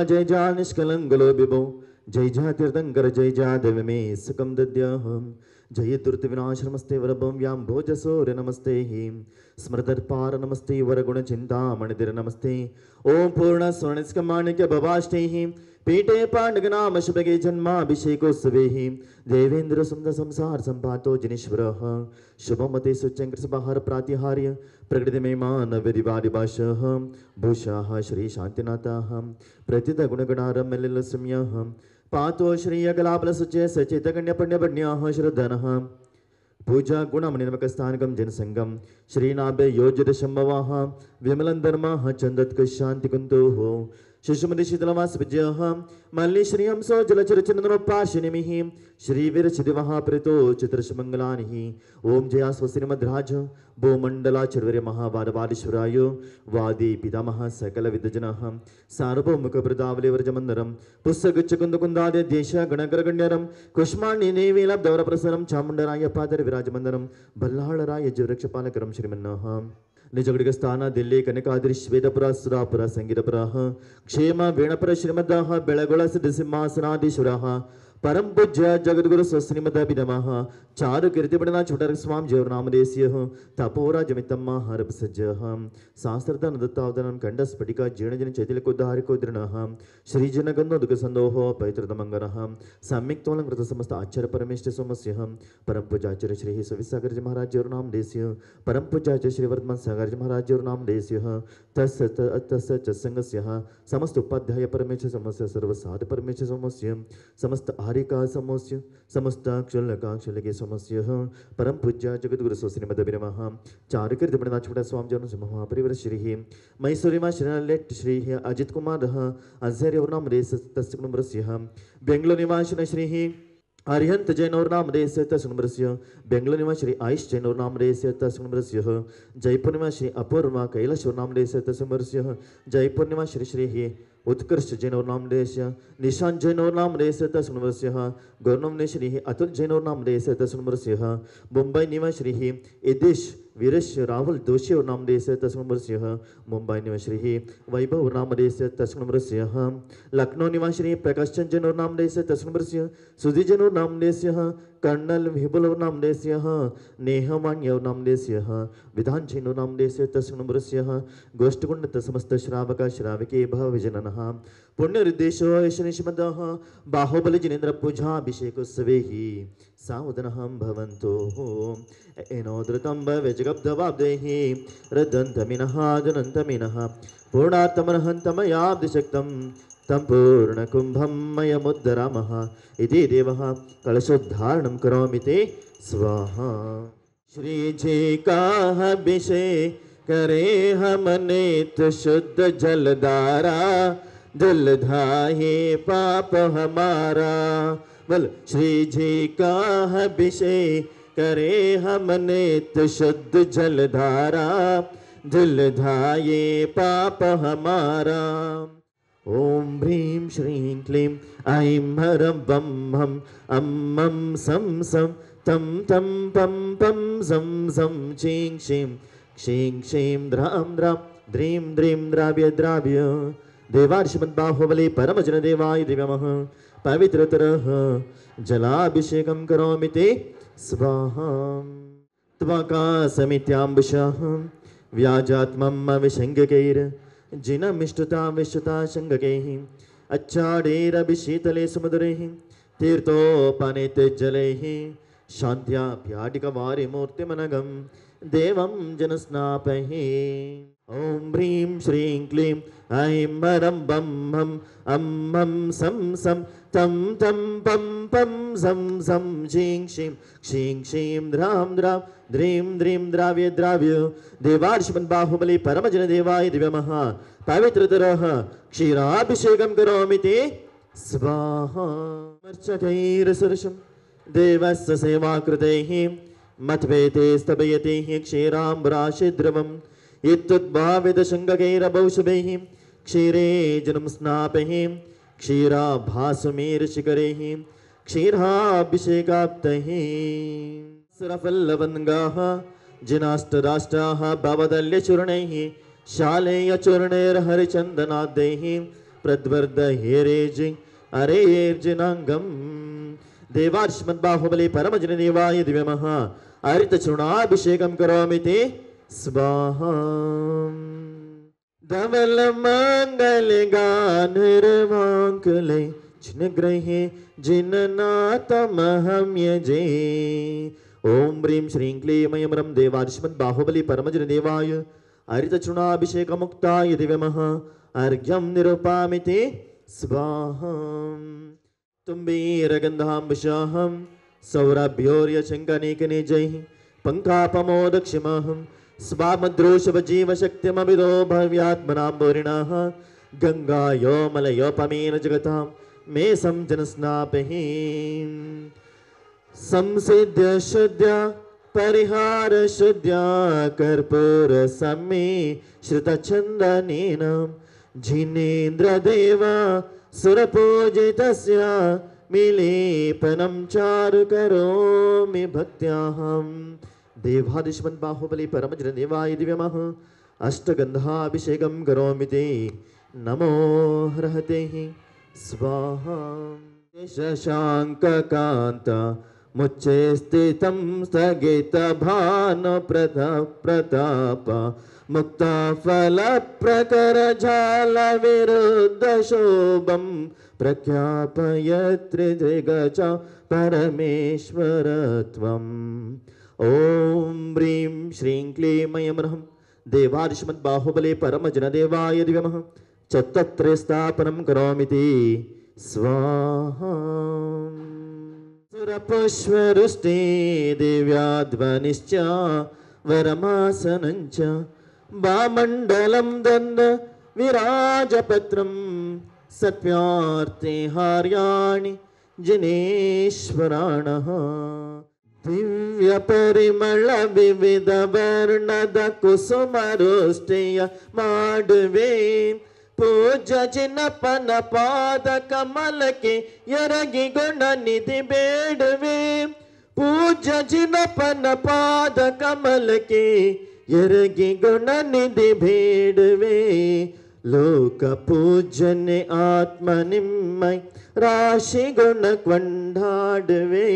जय जा निष्कलंगलो बिभो जय जा तीर्थंकर जय जा देव मे सुखम दद्याहम जय दुर्त विनाश नमस्ते वरभम व्याम भोजसोर नमस्ते ही स्मृतर्पार नमस्ते वरगुण चिंतामणिदिर नमस्ते ओम पूर्ण स्वर्णस्कमाणिक्य भवाष्टे ही पीठे पांडगनाम शुभगे जन्माभिषेकोत्सवे ही देवेंद्र सुंदर संसार संपातो जिनेश्वर शुभमते सुचंकृसबहार प्रातिहार्य प्रकृति में मानव रिवादिभाष भूषा श्री शांतिनाथ प्रतित गुणगणारम ललसम्य पातो श्री अकलापल सुचे सचेत गण्य पुण्य पुण्य श्रद्धन पूजा गुणमणिनमकस्थानकं जनसंगम श्रीनाभे योजित शंभवाः विमलं धर्मः चंदत्क शांति कुंतो हो शिशुमति शीतलवास विजयः मल्ली श्रियं सो जलचरचंदनोपाशिनिमिः श्रीवीर चिदिवः प्रीतो चित्रशमंगलानिः ओम जया स्वश्रीमद्राज भूमंडलाचार्य महावादवादीश्वराय वादी पितामह सकल विद्वजनः सार्वभौमुख प्रदावलिवर्जमंदरम पुस्तकच्चकुंदकुंदादि देश गणगरगण्यरम कुष्माण्य नेवेलब्धवर प्रसरम चामुंडराय पादर विराजमंदरम बल्लाळराय जीवरक्षपालकरम श्रीमन्नः निजगडिग स्थान दिल्ली कनकाद्रि श्वेतपुर सुरापुर संगीतपुर क्षेम वीणपुर श्रीमद् बेळगोಳ सिंहासनाधीश्वर परम पूज्य जगद्गुरु स्वश्रीमदभिनमः चारु कीर्तिपणना छोटर स्वामी जयनामदेस्य तपोराजमितम हरपसज्ज शास्त्रधन दत्तावदनम कंडस्फटिक जीर्णजन चैतल्यकोद्धारिकोद्रणः श्रीजनगन्धोदक संदोह पवित्रतमंगर सम्यक तोलंकृत समस्त आचार्य परमेष्ठ सोमस्य परम पूज्याचार्य श्री सविसागर महाराज जयनामदेस्य परम पूज्याचार्य श्री वर्धमान सागर महाराज जयनामदेस्य तस्य संगस्य समस्त उपाध्याय परमेष्ठ समस्य सर्व साध परमेष्ठ सोमस्य समस्त आरिका समस्य समस्त क्षुल्लकाक्षुल्लके समस्य परम पूज्य जगद्गुरु श्रीमदभिनमः चारुकीर्तिपणना छोटा स्वामी जन महापरिवर श्री मैसूरी मा श्रीलेट श्री अजित कुमार अजर्यवर्णामरे तस्य बेंगलूर निवासिन श्री अरिहंत जैनौर्नामदेस्य तस्नुमरस्य बेंगलूर निवास श्री आयुष जैनौर्नामदेस्य तस्नुमरस्य जयपुर निवास श्री अपूर्वा कैलाशौर्नामदेस्य तस्नुमरस्य जयपुर निवास श्री श्री उत्कर्ष जैनौर्नामदेस्य निशांत जैनौर्नामदेस्य तस्नुमरस्य गौरवने श्री अतुल जैनौर्नामदेस्य तस्नुमरस्य मुंबई निवास श्री यदेश वीरेश राहुल दोषी और नामदेस्य तस्नुमरस्य मुंबई निवास श्री वैभव नामदेस्य तस्नुमरस्य लखनऊ निवास श्री प्रकाश चंद्र और नामदेस्य तस्नुमरस्य सुधी जन और नामदेस्य कर्नल विपुल और नामदेस्य नेहमान्य और नामदेस्य विधान जैन और नामदेस्य तस्नुमरस्य गोष्ठकुंड समस्त श्रावक श्रावके भवजननः पुण्यरुद्देशो यशनिष्मदः बाहुबली जिनेन्द्र पूजाभिषेकोत्सवे सावधानहं भवन्तु एनोद्रतं भवेजगब्धवाब्देहि रदन्तमिनः दुनन्तमिनः पूर्णार्थमर्हन्तमयाब्धिशक्तं तं पूर्णकुम्भं मयमुद्धरामः इति देवः कलशोद्धारणं करोमि ते स्वाहा श्रीजी का अभिषेक करे हम नेत्र शुद्ध जलधारा दिल धाये पाप हमारा बोल श्री जी का अभिषेक करे हम नेत्र शुद्ध जलधारा दिल धाये पाप हमारा ओम ह्रीं श्रीं क्लीं ऐं हरं बं हम अं सं सं तं तं पं पं सं सं चीं शीं क्षीं क्षीं द्रां द्रां द्रीं द्रीं द्राव्य द्राव्य देवार्षमद्बाहुबली परमजन देवाय दिव्यमः पवित्रतरः जलाभिषेकं करोमि ते स्वाहा त्वकासमित्याम्बुषः व्याजात्मम् विशङ्गकैर् जिनमिष्टुता विष्टुता शङ्गकैः अच्छाडेरभिशीतले समुद्रैः तीर्थोपनेते जलैः शान्त्याभ्याटिकवारिमूर्तिमनघं देवं जनस्नापैः ओम ह्रीं श्रीं क्लीं ऐं हरं बं हम अं सं सं तं तं पं पं सं सं चीं क्षीं क्षीं क्षीं द्रां द्रां द्रीं द्रीं द्राव्य द्राव्य देवार्षमद्बाहुबली परमजन देवाय दिव्यमः पवित्रतरः क्षीराभिषेकं करोमि ते स्वाहा अर्चकैर्सुरशं देवस्य सेवाकृतैः मत्वेते स्तभयते क्षीराम्बराशिद्रवम् इत्युद्भावितशङ्गकैरभौषभैः क्षीरे जनं स्नापैः क्षीराभासुमेरशिखरैः क्षीराभिषेकाप्तैः सुरफल्लवन्गाः जिनाष्टराष्ट्राः भवदल्यचूर्णैः शालेयचूर्णैर्हरिचन्दनाद्यैः प्रद्वर्दहेरेजि अरेर्जिनांगम देवार्ष्मद्बाहुबले परमजनदेवाय दिव्यमः हरितचूर्णाभिषेकं करोमि ते स्वाहा धवलमङ्गलगानर्वाङ्कुले जिनग्रहे जिननाथमहं यजे ओम ह्रीं श्रीं क्लीं ऐं रं देवार्ष्मद्बाहुबले परमजनदेवाय हरितचूर्णाभिषेकमुक्ताय दिव्यमः अर्घ्यं निरूपामि ते स्वाहा तुम्बीरगन्धाम्बुशाहं सौरभ्योर्यशङ्कनिकनिजैः पङ्कापमोदक्षिमहं स्वामद्रोषवजीवशक्तिमभिदो भव्यात्मनाम्बोरिणः गङ्गायो मलयोपमेन जगतां मे संजनस्नापहि संसिद्ध्य शुद्ध्या परिहार शुद्ध्या कर्पूरसम्मे श्रुतचन्दनेन जिनेन्द्रदेवा सुरपूजितस्य मिलेपनं चारु करोमि भक्त्याहं देवादिश्मन्बाहुबले परमजनदेवाय दिव्यमः अष्टगन्धाभिषेकं करोमि ते नमो हरहते स्वाहा शशाङ्ककान्त मुच्चे स्थितं स्थगितभानुप्रताप मुक्ताफलप्रकरजालविरुद्धशोभं प्रख्यापयत्रिदिगज परमेश्वरत्वम् ॐ ह्रीं श्रीं क्लीं ऐं रं देवार्ष्मद्बाहुबले परमजनदेवाय दिव्यमः चत्तत्रयस्थापनं करोमि ते स्वाहा सुरपुष्पवृष्टे दिव्याध्वनिश्च वरमासनञ्च वामण्डलं दन्द विराजपत्रं सत्यार्थे हार्याणि जिनेश्वराणः दिव्यपरिमळ विविधवर्णद कुसुमरुष्टेय माडवे पूज्य जिनपन पाद कमल के यरगी गुण निधि बेडवे पूज्य जिनपन पाद कमल के यरगी गुण निधि भेडवे लोक पूजन आत्मनिमय राशि गुण क्वंडाडवे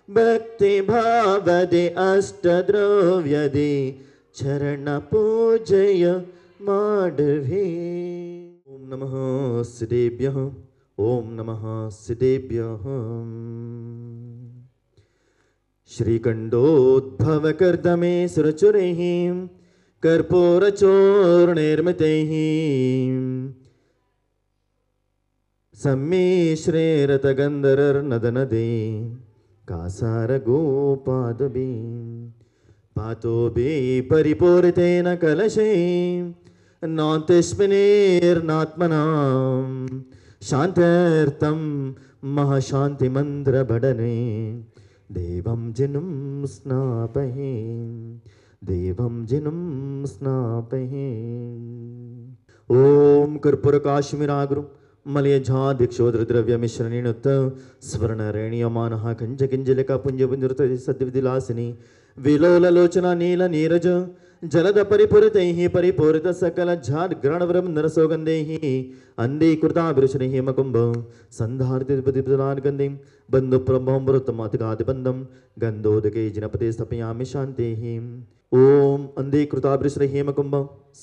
भक्ति भावदे अष्टद्रव्यदे चरण पूजय माडवे ओम नमः सिद्धेभ्यः ओम नमः सिद्धेभ्यः श्रीकण्डोद्भवकर्दमे सुरचुरैः कर्पूरचूर्णैर्मितैः सम्मिश्रेरतगन्धर्नदनदे कासारगोपादबे पातोबे परिपूरितेन कलशे नान्तिस्मिनेर्नात्मनां शान्त्यर्थं महाशान्तिमन्त्रभडने देवं जिनुं स्नापहे देवं जिनुं स्नापहे ओम कर्पूरकाश्मीराग्रु मलयझादिक्षोद्रद्रव्यमिश्रणेनुत स्वर्णरेण्यमानः कञ्जकिञ्जलिका पुञ्जपुञ्जृत सद्विदिलासिनी विलोललोचना नील नीरज जलद परिपूरितैः परिपूरित सकल झाड ग्रणवरम नरसौगन्धैः अन्धीकृताभिरुचिनैः मकुम्भ सन्धारितप्रतिपदान् गन्धिं बन्धुप्रभमृतमातिकादिबन्धं गन्धोदके जिनपते स्थापयामि शान्तिः ओम अन्धीकृताभिरुचिनैः मकुम्भ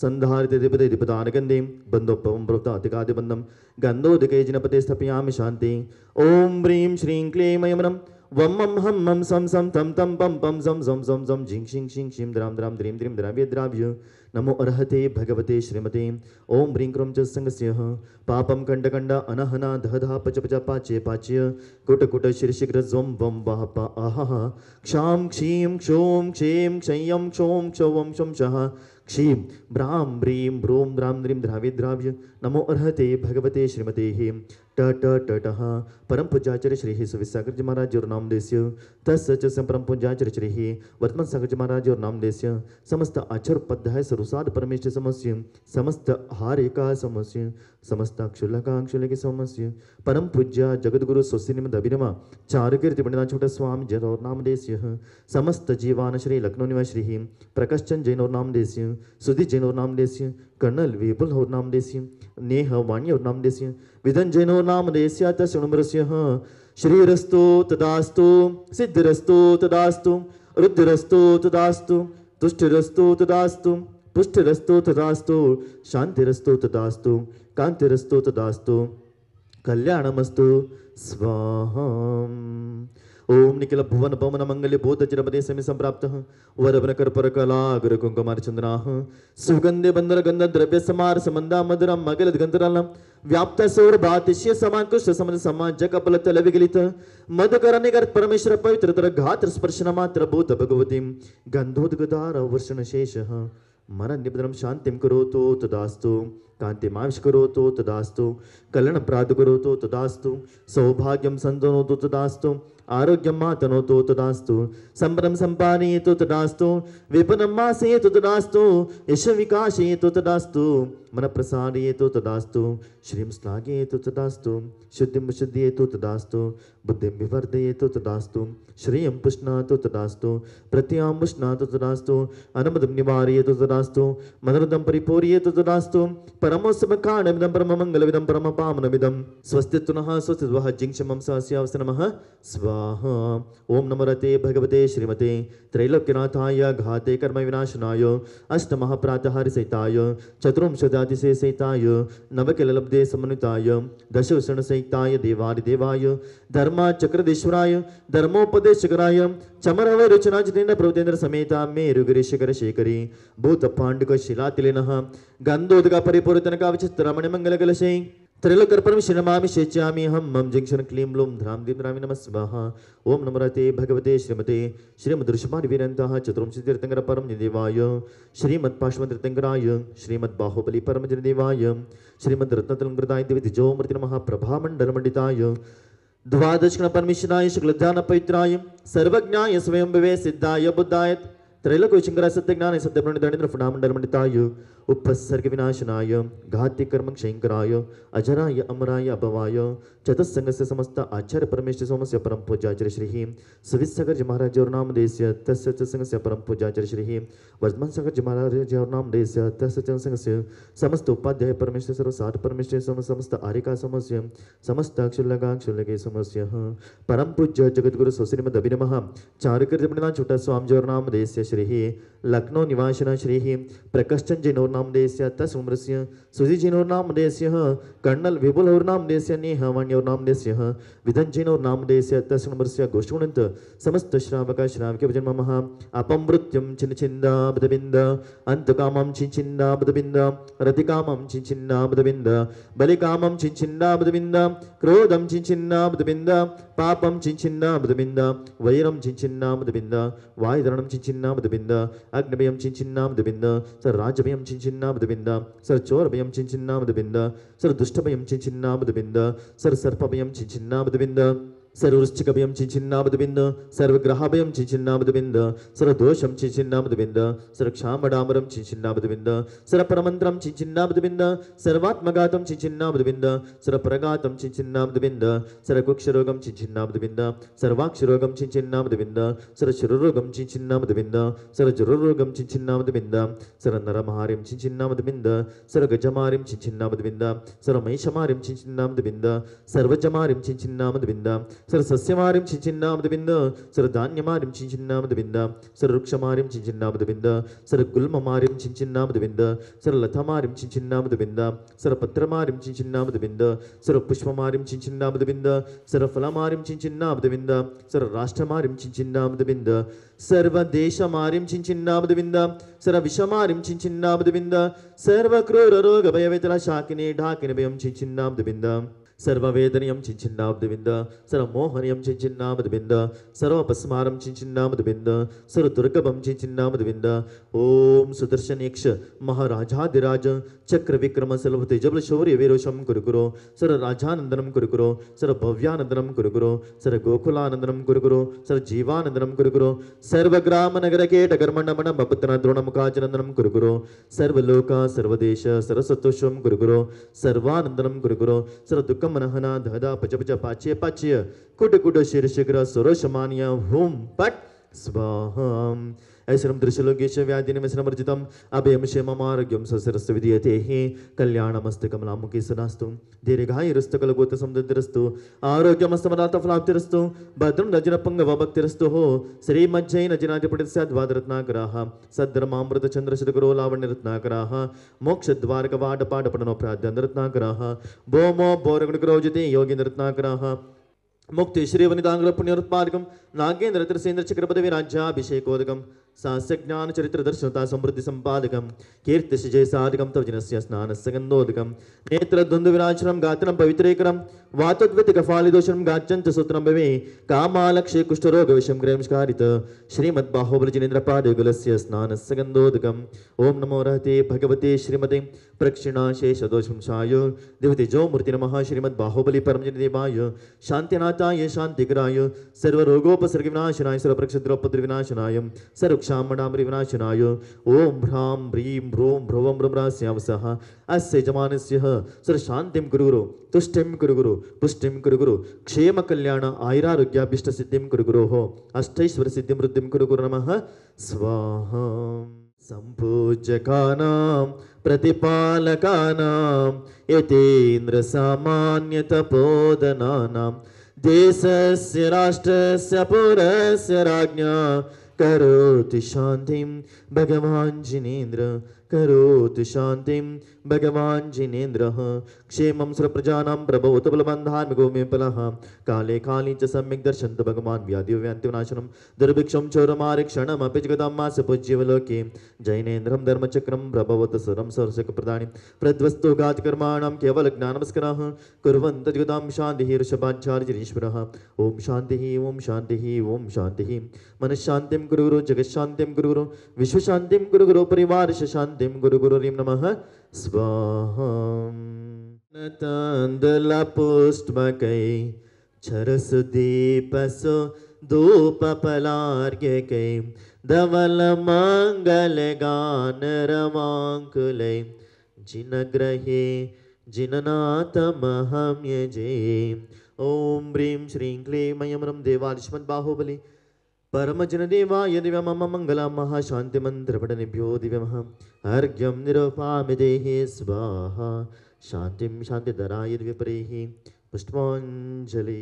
सन्धारितप्रतिपदान् गन्धिं बन्धुप्रभमृतातिकादिबन्धं गन्धोदके जिनपते स्थापयामि शान्तिः ओम ह्रीं श्रीं क्लीं ऐं रं वम मम हम मम सम सम तम तम पम पम सम सम सम सम झिंग शिंग शिंग शिम द्राम द्राम द्रीम द्रीम द्राव्य द्राव्य नमो अर्हते भगवते श्रीमते ओम ह्रीं क्रों च संगस्य पापम कंड कंड अनहना दहधा पच पच पाच्य पाच्य कुट कुट शीर्षिग्र जोम वम वाह पा आहा क्षाम क्षीम क्षोम क्षेम क्षय्यम क्षोम क्षौवम शम शः क्षीम ब्राम ब्रीम ब्रोम द्राम द्रीम द्राव्य द्राव्य नमो अर्हते भगवते श्रीमते ट ट ट टः परम पूज्याचार्य श्री सुविसागर जी महाराज और नाम देस्य तस् च परम पूज्याचार्य श्री वर्तमान सागर जी महाराज और नाम देस्य समस्त आचार उपाध्याय सरुसाद परमेश्वर समस्य समस्त हारिका समस्य समस्त अक्षुलकी समस्य परम पूज्य जगद्गुरु स्वस्तिनिम दबिरमा चारुकीर्ति पंडिता छोटा स्वामी जैन और नाम देस्य समस्त जीवान श्री लखनऊ निवास श्री प्रकाश चंद जैन और नाम देस्य सुधीर जैन और नाम देस्य कर्नल विपुल और नाम देस्य नेह वाण्योर्नामदेस्य विदञ्जनो नामदेस्य तस्य नम्रस्य श्रीरस्तो तदास्तु सिद्धिरस्तो तदास्तु रुद्रस्तो तदास्तु तुष्टिरस्तो तदास्तु पुष्टिरस्तो तदास्तु शांतिरस्तो तदास्तु कांतिरस्तो तदास्तु कल्याणमस्तु स्वाहा। ओम निखिल भुवन पवन मंगल्य भूत चिरपदे समी संप्राप्तः वरवन कर्पर कलाग्र कुंकुमार चंद्राः सुगंधे बंदर गंध द्रव्य समार समंदा मधुरम मगल गंधरालम व्याप्त सौर भातिश्य समाकुष्ठ समन समाज कपल तल विगलित मधुकर निगत परमेश्वर पवित्र तर घात स्पर्शन मात्र भूत भगवती गंधोदगदार वर्षण शेषः मन निबदनम शांतिम करोतु तदास्तु कांतिमाविष करोतु तदास्तु कल्याण प्राप्त करोतु तदास्तु सौभाग्यम संतनोतु तदास्तु आरोग्यम मातनोतु तदास्तु संपदम संपादयतु तदास्तु विपदम मासयतु तदास्तु यश विकासयतु तदास्तु मन प्रसादयतु तदास्तु श्रीम श्लाघयतु तदास्तु शुद्धिम शुद्धयतु तदास्तु बुद्धिम विवर्धयतु तदास्तु श्रियं पुष्णातु तदास्तु प्रत्यां पुष्णातु तदास्तु अनमदं निवारयतु तदास्तु मनोरथं परिपूरयतु तदास्तु परमोत्सवकारणमिदं परममङ्गलविदं परमपावनमिदं स्वस्तित्वनः स्वस्तित्वः जिङ्क्षमं सहस्यावस नमः स्वाहा। ओम नमो रते भगवते श्रीमते त्रैलोक्यनाथाय घाते कर्म विनाशनाय अष्टमहाप्रातहारसहिताय चतुर्विंशतिशेषहिताय नवकिललब्धे समन्विताय दशविषणसहिताय देवादिदेवाय धर्माचक्रधीश्वराय धर्मोपदेशकराय चमरवरुचनाजितेन्द्र प्रभुतेन्द्र समेता मेरुगिरीशकर शेखरी भूत पाण्डुक शिलातिलिनः गन्धोदक परिपूरितनका विचित्रमणि मंगलकलशे त्रैलोक्यर्पणं शिरमामि शेच्यामि हम मम जिंक्षण क्लीं लूं ध्रां दीं द्रामि नमः स्वाहा। ओम नमो रते भगवते श्रीमते श्रीमदृषभानिवीरन्तः चतुर्विंशतितीर्थङ्कर परमजनदेवाय श्रीमत्पार्श्वतीर्थङ्कराय श्रीमद्बाहुबली परमजनदेवाय श्रीमद्रत्नतलङ्कृताय दिव्यतेजोमूर्ति नमः प्रभामण्डलमण्डिताय द्वादशगण परमेश्वराय शुक्लध्यान पवित्राय सर्वज्ञाय स्वयंभवे सिद्धाय बुद्धाय त्रैलोक्यशंकराय सत्यज्ञानाय सत्यप्रणिताय फुणामण्डलमण्डिताय उपसर्ग विनाशनाय घात्य कर्म क्षयंकराय अजराय अमराय अभवाय चतुस्संगस्य समस्त आचार्य परमेश्वर सोमस्य परम पूज्याचार्य श्री सुवित्सागर महाराज और नाम देस्य तस्य संगस्य परम पूज्याचार्य श्री वर्धमान सागर महाराज और नाम देस्य तस्य संगस्य समस्त उपाध्याय परमेश्वर सर्व साठ परमेश्वर समस्त आर्यका समस्य समस्त अक्षुल्लके समस्य परम पूज्य जगद्गुरु सुश्रीमद अभिनमः चारुकृतमणिना छोटा स्वामी और नाम देस्य श्री लखनऊ निवासिना श्री प्रकश्चन जैनोर नाम देस्य तस्मृस्य सुधि जैनोर नाम देस्य कर्नल विपुल और नाम देस्य नेह वाण्योर नाम देस्य विधन जैनोर नाम देस्य तस्मृस्य गोष्ठुणंत समस्त श्रावक श्रावके भजन मम अपमृत्युम छिन्नछिन्दा बदबिंद अंतकामं छिन्नछिन्दा बदबिंद रतिकामं छिन्नछिन्दा बदबिंद बलिकामं छिन्नछिन्दा बदबिंद क्रोधं छिन्नछिन्दा बदबिंद पापं छिन्नछिन्दा बदबिंद वैरं छिन्नछिन्दा बदबिंद वायुधरणं छिन्नछिन्दा बदबिंद अग्निभयं छिन्नछिन्दा बदबिंद सर राजभयं छिन्नछिन्दा बदबिंद सर चोरभयं छिन्नछिन्दा बदबिंद सर दुष्टभयं छिन्नछिन्दा बदबिंद सर सर्पभयं छिन्नछिन्दा बदबिंद सर्वृश्चिकभयं छिन्नछिन्नामदबिंद सर्वग्रहभयं छिन्नछिन्नामदबिंद सर्वदोषं छिन्नछिन्नामदबिंद सर्वक्षामडामरं छिन्नछिन्नामदबिंद सर्वपरमन्त्रं छिन्नछिन्नामदबिंद सर्वात्मघातं छिन्नछिन्नामदबिंद सर्वपरघातं छिन्नछिन्नामदबिंद सर्वकुक्षरोगं छिन्नछिन्नामदबिंद सर्वाक्षरोगं छिन्नछिन्नामदबिंद सर्वशिरोरोगं छिन्नछिन्नामदबिंद सर्वजुरोरोगं छिन्नछिन्नामदबिंद सर्वनरमहारिं छिन्नछिन्नामदबिंद सर्वगजमारिं छिन्नछिन्नामदबिंद सर्वमहिषमारिं छिन्नछिन्नामदबिंद सर्वजमारिं छिन्नछिन्नामदबिंद सर सस्यमारिं छिन्नछिन्नामदबिंद सर धान्यमारिं छिन्नछिन्नामदबिंद सर वृक्षमारिं छिन्नछिन्नामदबिंद सर गुल्ममारिं छिन्नछिन्नामदबिंद सर लतामारिं छिन्नछिन्नामदबिंद सर पत्रमारिं छिन्नछिन्नामदबिंद सर पुष्पमारिं छिन्नछिन्नामदबिंद सर फलमारिं छिन्नछिन्नामदबिंद सर राष्ट्रमारिं छिन्नछिन्नामदबिंद सर्वदेशमारिं छिन्नछिन्नामदबिंद सर विषमारिं छिन्नछिन्नामदबिंद सर्वक्रूररोगभयवेतला शाकिनी ढाकिनी भयं छिन्नछिन्नामदबिंद सर्ववेदनीयं छिन्नछिन्नामदबिंद सर्वमोहनीयं छिन्नछिन्नामदबिंद सर्वपस्मारं छिन्नछिन्नामदबिंद सर्वदुर्गभं छिन्नछिन्नामदबिंद ओम सुदर्शनेक्ष महाराजाधिराज चक्र विक्रम सर्वतेजबल शौर्य वीरोशं कुरुकुरो सर्व राजानंदनं कुरुकुरो सर्व भव्यानंदनं कुरुकुरो सर्व गोकुलानंदनं कुरुकुरो सर्व जीवानंदनं कुरुकुरो सर्व ग्राम नगर केट कर्मण्डमण मपतना द्रोणमुखाचनंदनं कुरुकुरो सर्वलोक सर्वदेश सर्वसतोषं कुरुकुरो सर्वानंदनं कुरुकुरो सर्व दुःखं मनहना धदा पच पच पाच्य पाच्य कुट कुट शीर्षग्र सुरशमान्य हुम पट स्वाहा ऐश्वर्यं दृश्यलोकेश व्याधिनिमशनमर्जितम् अभयं क्षेममारोग्यं सस्यरस्तु विधीयते हि कल्याणमस्तु कमलामुखी सदास्तु दीर्घायुरस्तु कलगोत्रसमुद्रस्तु आरोग्यमस्तमदातफलाप्तिरस्तु भद्रं रजनपङ्गवभक्तिरस्तु हो श्रीमज्जैनजनाधिपतिस्याद्वादरत्नाकराः सद्धर्मामृतचन्द्रशतगुरो लावण्यरत्नाकराः मोक्षद्वारकवाटपाटपटनो प्राद्यन्दरत्नाकराः भौमो भौरगुणकरोजते योगीन्द्ररत्नाकराः मुक्ति श्री वनितांग्र पुण्योत्पादकम नागेंद्र त्रिसेंद्र चक्रपदवी राज्याभिषेकोदकम सास्य ज्ञान चरित्र दर्शनता समृद्धि संपादकम कीर्ति जय साधकम तव जनस्य स्नान सगंधोदकम नेत्र द्वंद्व विनाशनम गात्रम पवित्रेकरम वातोद्वित कफालिदोषम गाचंच सूत्रम भवे कामालक्ष्य कुष्ठरोग विषम ग्रहमस्कारित श्रीमद् बाहुबल जिनेन्द्र पादयुगलस्य स्नान सगंधोदकम ओम नमो रहते भगवते श्रीमते प्रक्षिणा शेष दोषंशाय दिवते जो मूर्ति नमः श्रीमद् बाहुबली परमजन देवाय शांतिनाथाय शांतिकराय सर्वरोगोपसर्ग विनाशनाय सर्वप्रक्षद्रोपद्र विनाशनाय सर्वक्षामणामृ विनाशनाय ओम ह्रां ह्रीं ह्रूं भ्रुवं भ्रमरास्यावसः अस्य जमानस्य सर्वशान्तिं कुरु तुष्टिं कुरु पुष्टिं कुरु क्षेम कल्याण आयुरारोग्याभीष्ट सिद्धिं कुरु अष्टैश्वर सिद्धिं वृद्धिं कुरु नमः स्वाहा संपूज्यकानां प्रतिपालकानां यतीन्द्र सामान्य तपोधनानां देशस्य राष्ट्रस्य पुरस्य राज्ञा करोति शान्तिं भगवान् जिनेन्द्र करोति शान्तिं भगवान् जिनेन्द्रः क्षेमं सर्वप्रजानां प्रभवतु बलबन्धान्विको मे फलः काले काले च सम्यक् दर्शन्तु भगवान् व्याधिव्यान्तिविनाशनं दुर्भिक्षं चोरमारिक्षणमपि जगतां मास पूज्यवलोके जैनेन्द्रं धर्मचक्रं प्रभवतु सुरं सर्वसुखप्रदानि प्रद्वस्तु घातकर्माणां केवलज्ञानमस्करः कुर्वन्तु जगतां शान्तिः ऋषभाचार्यरीश्वरः ॐ शान्तिः ॐ शान्तिः ॐ शान्तिः मनश्शान्तिं कुरु जगत्शान्तिं कुरु विश्वशान्तिं कुरु परिवारस्य शान्तिं कुरु ह्रीं नमः स्वाहा तंदुलपुष्पकै छरसुदीपसु धूपफलार्घ्यकै धवलमङ्गलगानरमाङ्कुलै जिनग्रहे जिननाथमहं यजे ॐ ह्रीं श्रीं क्लीं ऐं रं देवादिश्मद्बाहुबली परमजनदेवाय दिव्य मम मंगला महाशांतिमंत्रपठनेभ्यो दिव्यमः अर्घ्यं निरूपामि देहे स्वाहा शांतिं शांतिधराय दिव्यपरेः पुष्पाञ्जलि